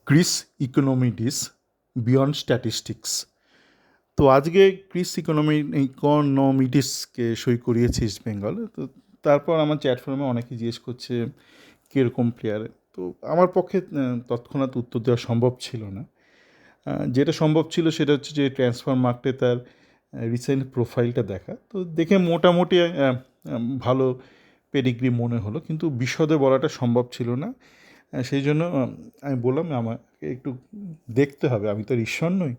Chris ইকোনমিডিস beyond statistics. তো আজকে Chris ইকোনমিডিসকে সই করিয়েছে ইস্ট বেঙ্গল। তো তারপর আমার চ্যাট ফোরামে অনেকে জিজ্ঞেস করছে কীরকম প্লেয়ার। তো আমার পক্ষে তৎক্ষণাৎ উত্তর দেওয়া সম্ভব ছিল না। যেটা সম্ভব ছিল সেটা হচ্ছে যে ট্রান্সফার মার্কেটে তার রিসেন্ট প্রোফাইলটা দেখা। তো দেখে মোটামুটি ভালো পেডিগ্রি মনে হলো, কিন্তু বিশদে বলাটা সম্ভব ছিল না। সেই জন্য আমি বললাম আমাকে একটু দেখতে হবে, আমি তো আর ঈশ্বর নই।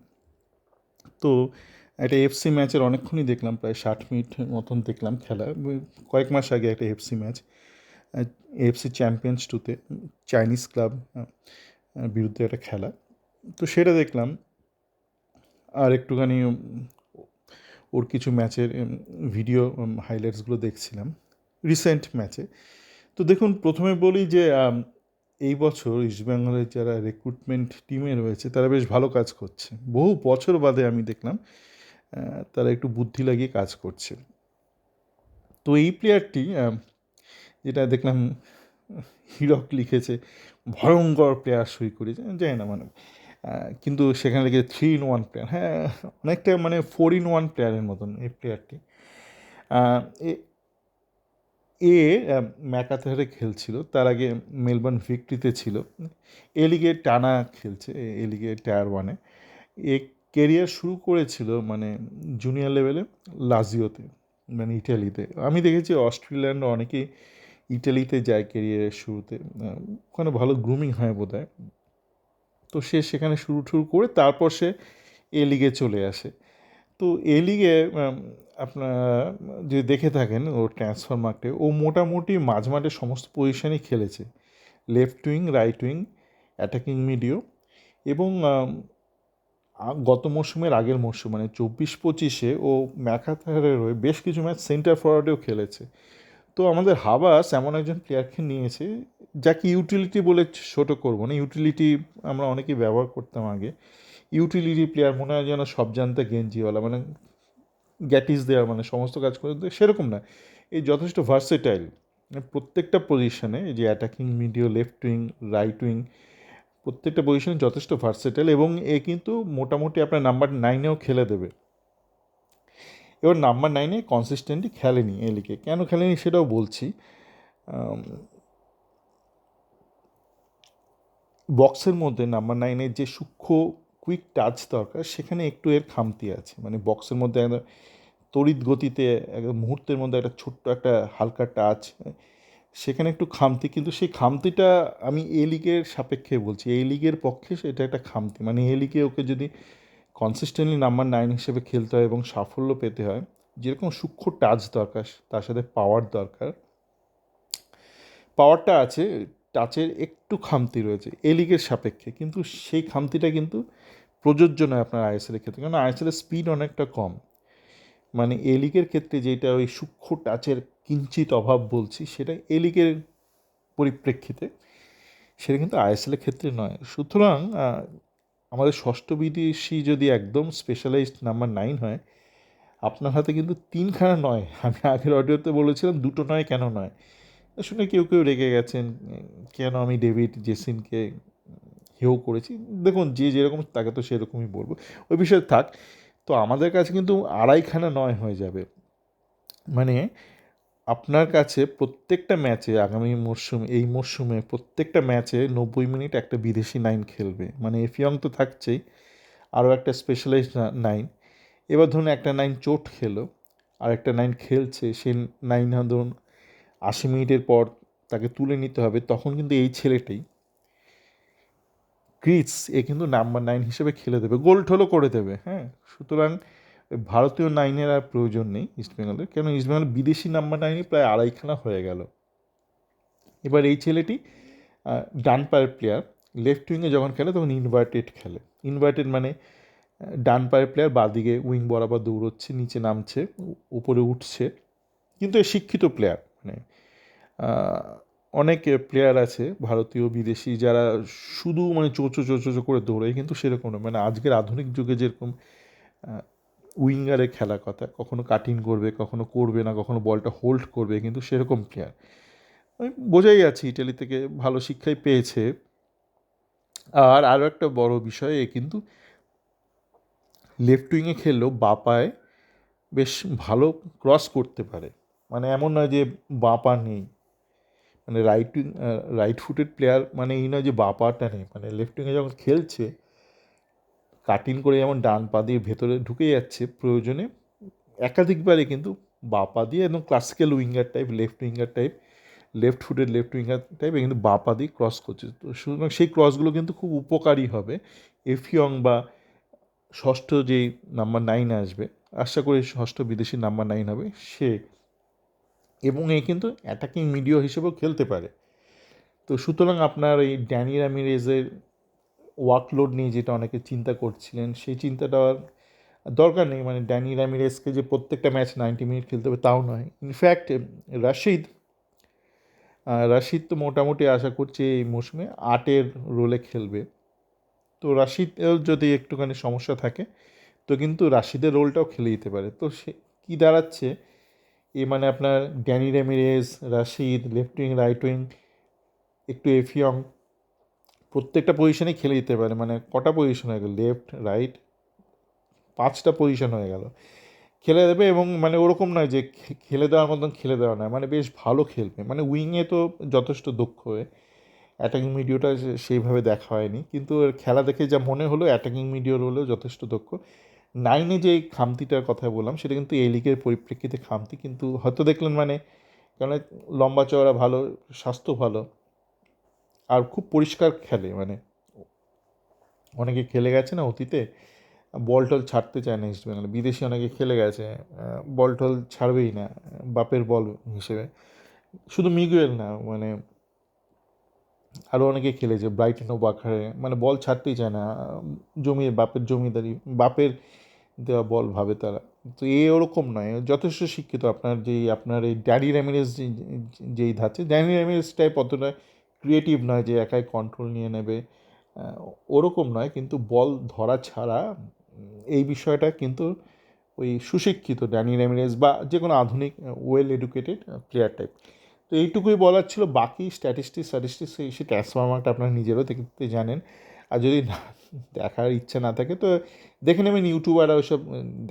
তো একটা এফসি ম্যাচের অনেকক্ষণই দেখলাম, প্রায় 60 মিনিট মতন দেখলাম খেলা। কয়েক মাস আগে একটা এফসি ম্যাচ, এএফসি চ্যাম্পিয়ন্স টুতে চাইনিজ ক্লাব বিরুদ্ধে একটা খেলা। তো সেটা দেখলাম, আর একটুখানি ওর কিছু ম্যাচের ভিডিও হাইলাইটসগুলো দেখছিলাম রিসেন্ট ম্যাচে। তো দেখুন, প্রথমে বলি যে এই বছর ইস্টবেঙ্গলের যারা রিক্রুটমেন্ট টিমে রয়েছে তারা বেশ ভালো কাজ করছে। বহু বছর বাদে আমি দেখলাম তারা একটু বুদ্ধি লাগিয়ে কাজ করছে। তো এই প্লেয়ারটি যেটা দেখলাম হিরক লিখেছে ভয়ঙ্কর প্লেয়ার সই করেছে, জানি না মানে, কিন্তু সেখানে লিখে 3-in-1 প্লেয়ার। হ্যাঁ, অনেকটা মানে 4-in-1 প্লেয়ারের মতন এই প্লেয়ারটি। এ ম্যাকাথারে খেলছিল, তার আগে মেলবোর্ন ভিক্টরিতে ছিল। এ লিগে টানা খেলছে, এ লিগে টায়ার ওয়ানে। এ কেরিয়ার শুরু করেছিল মানে জুনিয়র লেভেলে লাজিওতে, মানে ইটালিতে। আমি দেখেছি অস্ট্রেলিয়ান অনেকেই ইটালিতে যায় কেরিয়ারের শুরুতে, ওখানে ভালো গ্রুমিং হয় বোধ হয়। তো সে সেখানে শুরু করে তারপর সে এ লিগে চলে আসে। তো এ লিগে আপনারা যদি দেখে থাকেন ওর ট্রান্সফার মার্কেটে, ও মোটামুটি মাঝমাঠে সমস্ত পজিশানই খেলেছে, left wing, right wing, attacking মিডিও। এবং গত মরশুমের আগের মরশুম মানে 24-25-এ ও ম্যাকাথারের হয়ে বেশ কিছু ম্যাচ সেন্টার ফরওয়ার্ডেও খেলেছে। তো আমাদের হাবাস এমন একজন প্লেয়ারকে নিয়েছে যাকে ইউটিলিটি বলে ছোটো করবো না, ইউটিলিটি আমরা অনেকেই ব্যবহার করতাম আগে। ইউটিলিটি প্লেয়ার মনে হয় যেন সব জানতে গেঞ্জিওয়ালা, মানে গ্যাটিস দেওয়া, মানে সমস্ত কাজ করে দেয়, সেরকম না। এই যথেষ্ট ভার্সেটাইল, প্রত্যেকটা পজিশনে, যে অ্যাটাকিং মিডিও, লেফট উইং, রাইট উইং, প্রত্যেকটা পজিশনে যথেষ্ট ভার্সেটাইল। এবং এ কিন্তু মোটামুটি আপনার নাম্বার 9-এও খেলে দেবে। এবার নাম্বার 9-এ কনসিস্টেন্টলি খেলেনি এ লিগে। কেন খেলেনি সেটাও বলছি। বক্সের মধ্যে নাম্বার 9-এর যে সূক্ষ্ম কুইক টাচ দরকার, সেখানে একটু এর খামতি আছে। মানে বক্সের মধ্যে একদম তড়িৎ গতিতে একদম মুহূর্তের মধ্যে একটা ছোট্ট একটা হালকা টাচ, সেখানে একটু খামতি। কিন্তু সেই খামতিটা আমি এ লিগের সাপেক্ষে বলছি, এই লিগের পক্ষে সেটা একটা খামতি। মানে এ লিগে ওকে যদি কনসিস্টেন্টলি নাম্বার 9 হিসেবে খেলতে হয় এবং সাফল্য পেতে হয়, যেরকম সূক্ষ্ম টাচ দরকার তার সাথে পাওয়ার দরকার। পাওয়ারটা আছে, টাচের একটু খামতি রয়েছে এ লিগের সাপেক্ষে, কিন্তু সেই খামতিটা কিন্তু প্রযোজ্য নয় আপনার আইএসএলের ক্ষেত্রে, কারণ আইএসএলের স্পিড অনেকটা কম। মানে এ লিগের ক্ষেত্রে যেটা ওই সূক্ষ্ম টাচের কিঞ্চিত অভাব বলছি, সেটা এ লিগের পরিপ্রেক্ষিতে, সেটা কিন্তু আইএসএলের ক্ষেত্রে নয়। সুতরাং আমাদের ষষ্ঠ বিদেশি যদি একদম স্পেশালাইজড নাম্বার 9 হয়, আপনার হাতে কিন্তু 3খানা নয়। আমি আগের অডিওতে বলেছিলাম 2টো নয়, কেন নয় শুনে কেউ কেউ রেগে গেছেন, কেন আমি ডেভিড জেসিনকে হেও করেছি। দেখুন, যে যেরকম তাকে তো সেরকমই বলবো, ওই বিষয়ে থাক। তো আমাদের কাছে কিন্তু 2.5খানা নয় হয়ে যাবে। মানে আপনার কাছে প্রত্যেকটা ম্যাচে আগামী এই মরশুমে প্রত্যেকটা ম্যাচে 90 মিনিট একটা বিদেশি 9 খেলবে। মানে এফিয়ং তো থাকছেই, আরও একটা স্পেশালাইজড 9। এবার ধরুন একটা 9 চোট খেলো, আর একটা 9 খেলছে, সে 9 ধরুন 80 মিনিটের পর তাকে তুলে নিতে হবে, তখন কিন্তু এই ছেলেটাই ক্রিস, এ কিন্তু নাম্বার 9 হিসেবে খেলে দেবে, গোল টোলও করে দেবে। হ্যাঁ, সুতরাং ভারতীয় 9-এর আর প্রয়োজন নেই ইস্টবেঙ্গলের, কেন ইস্টবেঙ্গল বিদেশি নাম্বার 9-ই প্রায় 2.5খানা হয়ে গেল। এবার এই ছেলেটি ডান পায়ের প্লেয়ার, লেফট উইংয়ে যখন খেলে তখন ইনভার্টেড খেলে। ইনভার্টেড মানে ডান পায়ের প্লেয়ার বাঁদিকে উইং বরাবর দৌড়চ্ছে, নিচে নামছে, উপরে উঠছে, কিন্তু এ শিক্ষিত প্লেয়ার। মানে অনেক প্লেয়ার আছে ভারতীয় বিদেশি যারা শুধু মানে চোচো করে দৌড়ায়, কিন্তু সেরকম না। মানে আজকের আধুনিক যুগে যেরকম উইঙ্গারের খেলা কথা, কখনো কাটিং করবে, কখনো করবে না, কখনো বলটা হোল্ড করবে, কিন্তু সেরকম প্লেয়ার বোঝাই যাচ্ছে ইটালি থেকে ভালো শিক্ষাই পেয়েছে। আর আরও একটা বড় বিষয়, এ কিন্তু লেফট উইংয়ে খেললেও বাঁ পায়ে বেশ ভালো ক্রস করতে পারে। মানে এমন নয় যে বাঁ পা নেই, মানে রাইট ফুটেড প্লেয়ার মানে এই নয় যে বাঁ পাটা নেই, মানে লেফট উইংয়ে যখন খেলছে কাটিং করে যেমন ডান পা দিয়ে ভেতরে ঢুকে যাচ্ছে প্রয়োজনে, একাধিকবারে কিন্তু বাঁ পা দিয়ে একদম classical winger type, left winger type, left footed left winger টাইপে কিন্তু বাঁ পা দিয়ে ক্রস করছে। তো সুতরাং সেই ক্রসগুলো কিন্তু খুব উপকারী হবে এফিয়ং বা ষষ্ঠ যেই নাম্বার 9 আসবে, আশা করি ষষ্ঠ বিদেশি নাম্বার 9 হবে সে, এবং এ কিন্তু অ্যাটাকিং মিডিও হিসেবেও খেলতে পারে। তো সুতরাং আপনার এই ড্যানি রামিরেজের ওয়ার্কলোড নিয়ে যেটা অনেকে চিন্তা করছিলেন, সেই চিন্তাটা আর দরকার নেই। মানে ড্যানি রামিরেজকে যে প্রত্যেকটা ম্যাচ 90 মিনিট খেলতে হবে তাও নয়। ইনফ্যাক্ট রাশিদ রাশিদ তো মোটামুটি আশা করছি এই মৌসুমে 8-এর রোলে খেলবে। তো রাশিদের যদি একটুখানি সমস্যা থাকে তো কিন্তু রাশিদের রোলটাও খেলে দিতে পারে। তো সে কী দাঁড়াচ্ছে, এ মানে আপনার Danny Ramirez, Rashid, left wing, right wing, একটু এফিয়ং, প্রত্যেকটা পজিশনেই খেলে দিতে পারে। মানে কটা পজিশন হয়ে গেল, লেফট রাইট 5টা পজিশন হয়ে গেল, খেলে দেবে। এবং মানে ওরকম নয় যে খেলে দেওয়ার মতন খেলে দেওয়া নয়, মানে বেশ ভালো খেলবে। মানে উইংয়ে তো যথেষ্ট দক্ষ হয়ে, অ্যাটাকিং মিডিওটা সেইভাবে দেখা হয়নি, কিন্তু এর খেলা দেখে যা মনে হলো অ্যাটাকিং মিডিওর হলেও যথেষ্ট দক্ষ। 9-এ যে খামতিটার কথা বললাম সেটা কিন্তু এই লিগের পরিপ্রেক্ষিতে খামতি, কিন্তু হয়তো দেখলেন মানে কেন, লম্বা চওড়া ভালো, স্বাস্থ্য ভালো, আর খুব পরিষ্কার খেলে। মানে অনেকে খেলে গেছে না অতীতে, বল টল ছাড়তে চায় না ইস্ট বেঙ্গল, বিদেশি অনেকে খেলে গেছে, বল টল ছাড়বেই না বাপের বল হিসেবে। শুধু মিগুয়েল না, মানে আরও অনেকে খেলেছে, ব্রাইটন ও বাখারে, মানে বল ছাড়তেই চায় না, বাপের জমিদারি, বাপের দেওয়া বল ভাবে তারা। তো এ ওরকম নয়, যথেষ্ট শিক্ষিত। আপনার এই ড্যানি র্যামিরেজ যেই ধাঁচে, ড্যানি র্যামিরেজ টাইপ অতটা ক্রিয়েটিভ নয় যে একাই কন্ট্রোল নিয়ে নেবে, ওরকম নয়, কিন্তু বল ধরা ছাড়া এই বিষয়টা কিন্তু ওই সুশিক্ষিত ড্যানি র্যামিরেজ বা যে কোনো আধুনিক ওয়েল এডুকেটেড প্লেয়ার টাইপ। তো এইটুকুই বলার ছিল। বাকি স্ট্যাটিস্টিক্স সেই ট্রান্সফরমারটা আপনারা নিজেরও দেখতে জানেন। আর যদি না দেখার ইচ্ছা না থাকে তো দেখে নেবেন, ইউটিউবাররা ওইসব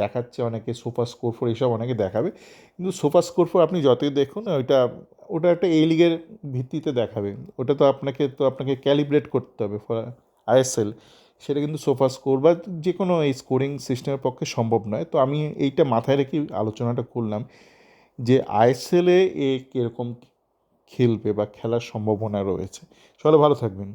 দেখাচ্ছে, অনেকে সোফা স্কোর ফোর এইসব অনেকে দেখাবে, কিন্তু সোফা স্কোর ফোর আপনি যতই দেখুন ওটা একটা এ লিগের ভিত্তিতে দেখাবে। ওটা তো আপনাকে ক্যালিব্রেট করতে হবে ফর আইএসএল, সেটা কিন্তু সোফা স্কোর বা যে কোনো এই স্কোরিং সিস্টেমের পক্ষে সম্ভব নয়। তো আমি এইটা মাথায় রেখে আলোচনাটা করলাম যে আইএসএলে এ কীরকম খেলবে বা খেলার সম্ভাবনা রয়েছে। সবাই ভালো থাকবেন।